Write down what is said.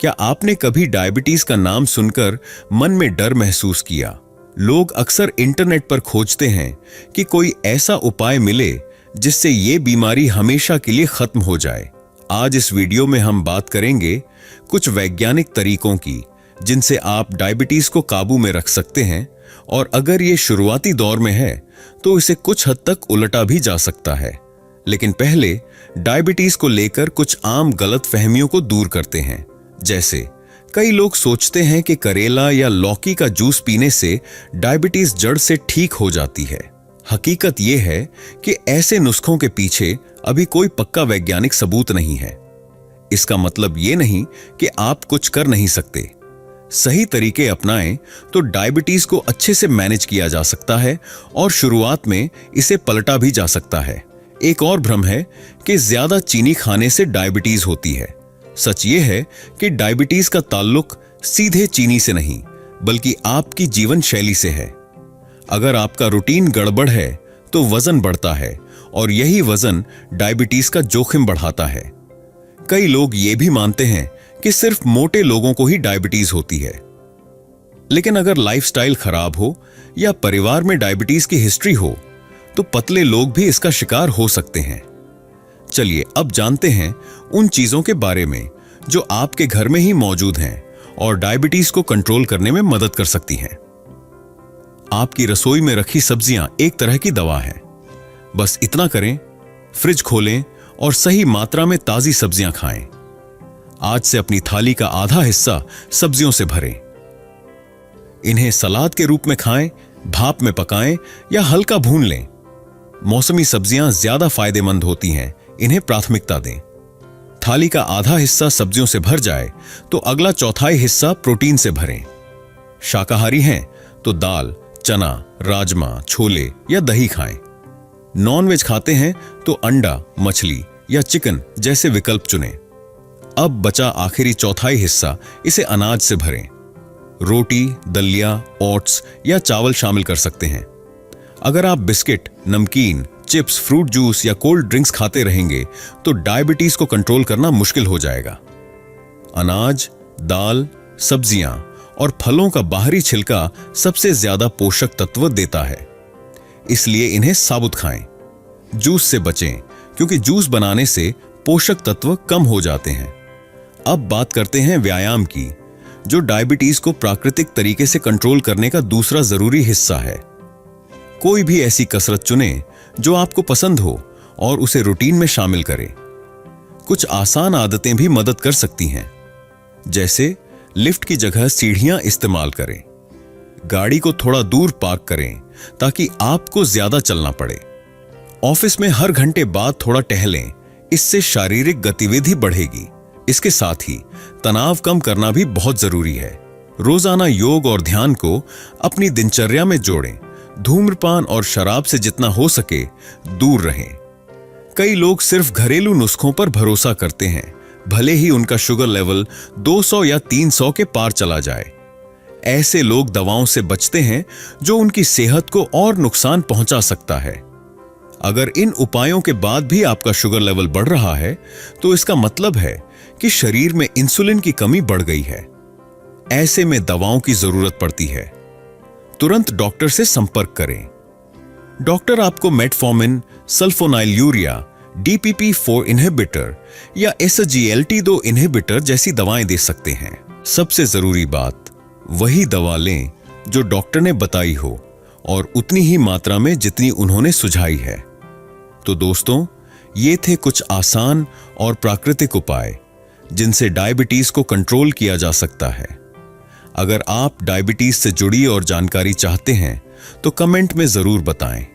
क्या आपने कभी डायबिटीज का नाम सुनकर मन में डर महसूस किया? लोग अक्सर इंटरनेट पर खोजते हैं कि कोई ऐसा उपाय मिले जिससे ये बीमारी हमेशा के लिए खत्म हो जाए। आज इस वीडियो में हम बात करेंगे कुछ वैज्ञानिक तरीकों की जिनसे आप डायबिटीज को काबू में रख सकते हैं, और अगर ये शुरुआती दौर में है तो इसे कुछ हद तक उलटा भी जा सकता है। लेकिन पहले डायबिटीज को लेकर कुछ आम गलतफहमियों को दूर करते हैं। जैसे कई लोग सोचते हैं कि करेला या लौकी का जूस पीने से डायबिटीज जड़ से ठीक हो जाती है। हकीकत यह है कि ऐसे नुस्खों के पीछे अभी कोई पक्का वैज्ञानिक सबूत नहीं है। इसका मतलब यह नहीं कि आप कुछ कर नहीं सकते। सही तरीके अपनाएं तो डायबिटीज को अच्छे से मैनेज किया जा सकता है और शुरुआत में इसे पलटा भी जा सकता है। एक और भ्रम है कि ज्यादा चीनी खाने से डायबिटीज होती है। सच ये है कि डायबिटीज का ताल्लुक सीधे चीनी से नहीं बल्कि आपकी जीवन शैली से है। अगर आपका रूटीन गड़बड़ है तो वजन बढ़ता है और यही वजन डायबिटीज का जोखिम बढ़ाता है। कई लोग ये भी मानते हैं कि सिर्फ मोटे लोगों को ही डायबिटीज होती है, लेकिन अगर लाइफस्टाइल खराब हो या परिवार में डायबिटीज की हिस्ट्री हो तो पतले लोग भी इसका शिकार हो सकते हैं। चलिए अब जानते हैं उन चीजों के बारे में जो आपके घर में ही मौजूद हैं और डायबिटीज को कंट्रोल करने में मदद कर सकती हैं। आपकी रसोई में रखी सब्जियां एक तरह की दवा है। बस इतना करें, फ्रिज खोलें और सही मात्रा में ताजी सब्जियां खाएं। आज से अपनी थाली का आधा हिस्सा सब्जियों से भरें। इन्हें सलाद के रूप में खाएं, भाप में पकाएं या हल्का भून लें। मौसमी सब्जियां ज्यादा फायदेमंद होती हैं, इन्हें प्राथमिकता दें। थाली का आधा हिस्सा सब्जियों से भर जाए तो अगला चौथाई हिस्सा प्रोटीन से भरें। शाकाहारी हैं तो दाल, चना, राजमा, छोले या दही खाएं। नॉनवेज खाते हैं तो अंडा, मछली या चिकन जैसे विकल्प चुनें। अब बचा आखिरी चौथाई हिस्सा, इसे अनाज से भरें। रोटी, दलिया, ओट्स या चावल शामिल कर सकते हैं। अगर आप बिस्किट, नमकीन, चिप्स, फ्रूट जूस या कोल्ड ड्रिंक्स खाते रहेंगे तो डायबिटीज को कंट्रोल करना मुश्किल हो जाएगा। अनाज, दाल, सब्जियां और फलों का बाहरी छिलका सबसे ज्यादा पोषक तत्व देता है, इसलिए इन्हें साबुत खाएं। जूस से बचें क्योंकि जूस बनाने से पोषक तत्व कम हो जाते हैं। अब बात करते हैं व्यायाम की, जो डायबिटीज को प्राकृतिक तरीके से कंट्रोल करने का दूसरा जरूरी हिस्सा है। कोई भी ऐसी कसरत चुनें जो आपको पसंद हो और उसे रूटीन में शामिल करें। कुछ आसान आदतें भी मदद कर सकती हैं, जैसे लिफ्ट की जगह सीढ़ियां इस्तेमाल करें, गाड़ी को थोड़ा दूर पार्क करें ताकि आपको ज्यादा चलना पड़े, ऑफिस में हर घंटे बाद थोड़ा टहलें, इससे शारीरिक गतिविधि बढ़ेगी। इसके साथ ही तनाव कम करना भी बहुत जरूरी है। रोजाना योग और ध्यान को अपनी दिनचर्या में जोड़ें। धूम्रपान और शराब से जितना हो सके दूर रहें। कई लोग सिर्फ घरेलू नुस्खों पर भरोसा करते हैं, भले ही उनका शुगर लेवल 200 या 300 के पार चला जाए। ऐसे लोग दवाओं से बचते हैं जो उनकी सेहत को और नुकसान पहुंचा सकता है। अगर इन उपायों के बाद भी आपका शुगर लेवल बढ़ रहा है तो इसका मतलब है कि शरीर में इंसुलिन की कमी बढ़ गई है। ऐसे में दवाओं की जरूरत पड़ती है। तुरंत डॉक्टर से संपर्क करें। डॉक्टर आपको मेटफॉर्मिन, सल्फोनाइलयूरिया, DPP-4 इनहिबिटर या SGLT2 इनहिबिटर जैसी दवाएं दे सकते हैं। सबसे जरूरी बात, वही दवा लें जो डॉक्टर ने बताई हो और उतनी ही मात्रा में जितनी उन्होंने सुझाई है। तो दोस्तों, ये थे कुछ आसान और प्राकृतिक उपाय जिनसे डायबिटीज को कंट्रोल किया जा सकता है। अगर आप डायबिटीज से जुड़ी और जानकारी चाहते हैं तो कमेंट में जरूर बताएं।